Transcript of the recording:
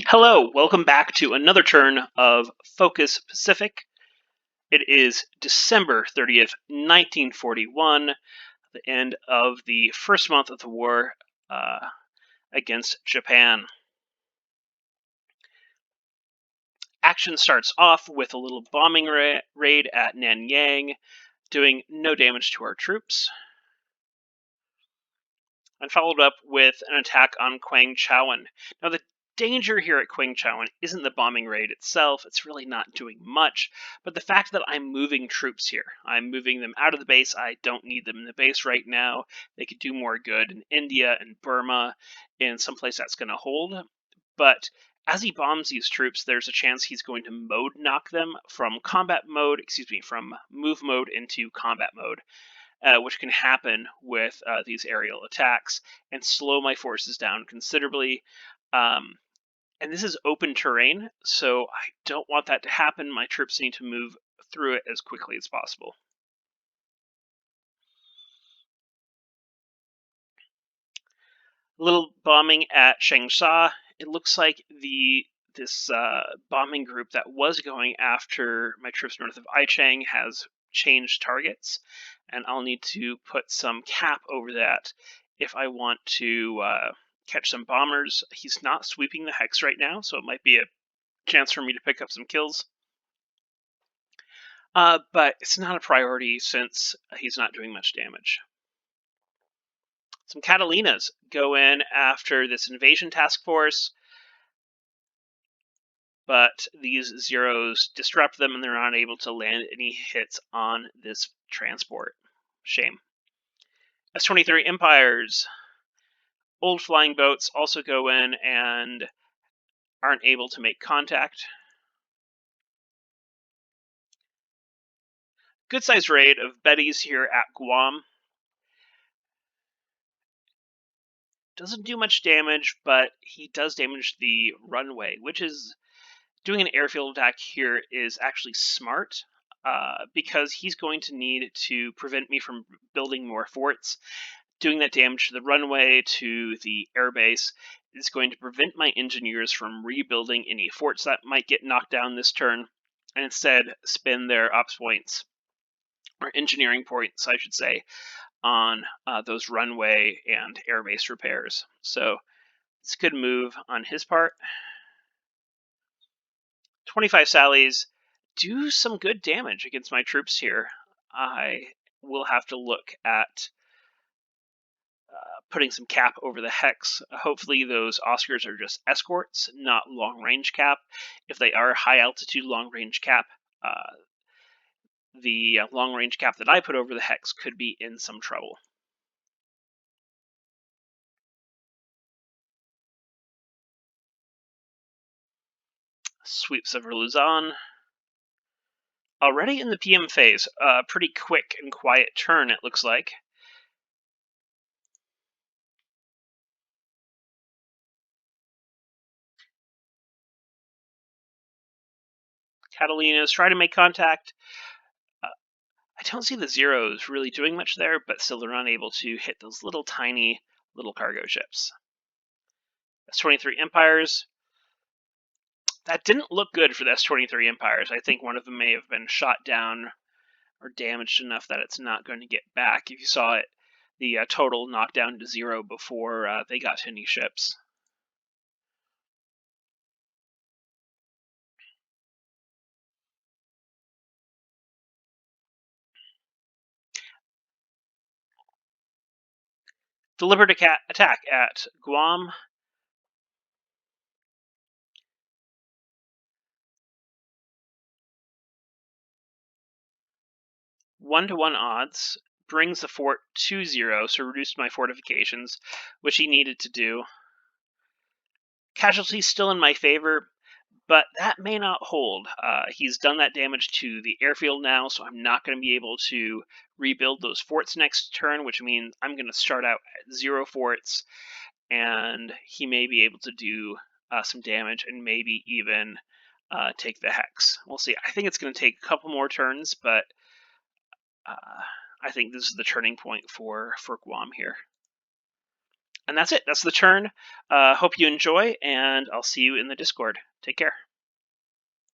Hello, welcome back to another turn of Focus Pacific. It is December 30th, 1941, the end of the first month of the war against Japan. Action starts off with a little bombing raid at Nanyang, doing no damage to our troops, and followed up with an attack on Kwangchowen. Now, the danger here at Kwangchowen isn't the bombing raid itself, it's really not doing much, but the fact that I'm moving troops here. I'm moving them out of the base, I don't need them in the base right now. They could do more good in India and Burma, in some place that's going to hold, but as he bombs these troops, there's a chance he's going to mode knock them from from move mode into combat mode. Which can happen with these aerial attacks and slow my forces down considerably. And this is open terrain, so I don't want that to happen. My troops need to move through it as quickly as possible. A little bombing at Changsha. It looks like this bombing group that was going after my troops north of Aichang has changed targets, and I'll need to put some cap over that if I want to catch some bombers. He's not sweeping the hex right now, so it might be a chance for me to pick up some kills. But it's not a priority since he's not doing much damage. Some Catalinas go in after this invasion task force, but these zeros disrupt them and they're not able to land any hits on this transport. Shame. S-23 Empires. Old flying boats also go in and aren't able to make contact. Good sized raid of Betties here at Guam. Doesn't do much damage, but he does damage the runway, which is doing an airfield attack here is actually smart because he's going to need to prevent me from building more forts. Doing that damage to the runway, to the airbase, is going to prevent my engineers from rebuilding any forts that might get knocked down this turn, and instead spend their ops points, or engineering points, I should say, on those runway and airbase repairs. So it's a good move on his part. 25 Sallies do some good damage against my troops here. I will have to look at putting some cap over the hex. Hopefully those Oscars are just escorts, not long range cap. If they are high altitude long range cap, the long range cap that I put over the hex could be in some trouble. Sweeps over Luzon. Already in the PM phase, a pretty quick and quiet turn it looks like. Catalinas try to make contact. I don't see the zeros really doing much there, but still they're not able to hit those little tiny little cargo ships. S-23 Empires. That didn't look good for the S-23 Empires. I think one of them may have been shot down or damaged enough that it's not going to get back. If you saw it, the total knocked down to 0 before they got to any ships. Deliberate attack at Guam. One-to-one odds brings the fort to 0, so reduced my fortifications, which he needed to do. Casualties still in my favor, but that may not hold. He's done that damage to the airfield now, so I'm not going to be able to rebuild those forts next turn, which means I'm going to start out at 0 forts, and he may be able to do some damage and maybe even take the hex. We'll see. I think it's going to take a couple more turns, but I think this is the turning point for Guam here. And that's it. That's the turn. Hope you enjoy, and I'll see you in the Discord. Take care.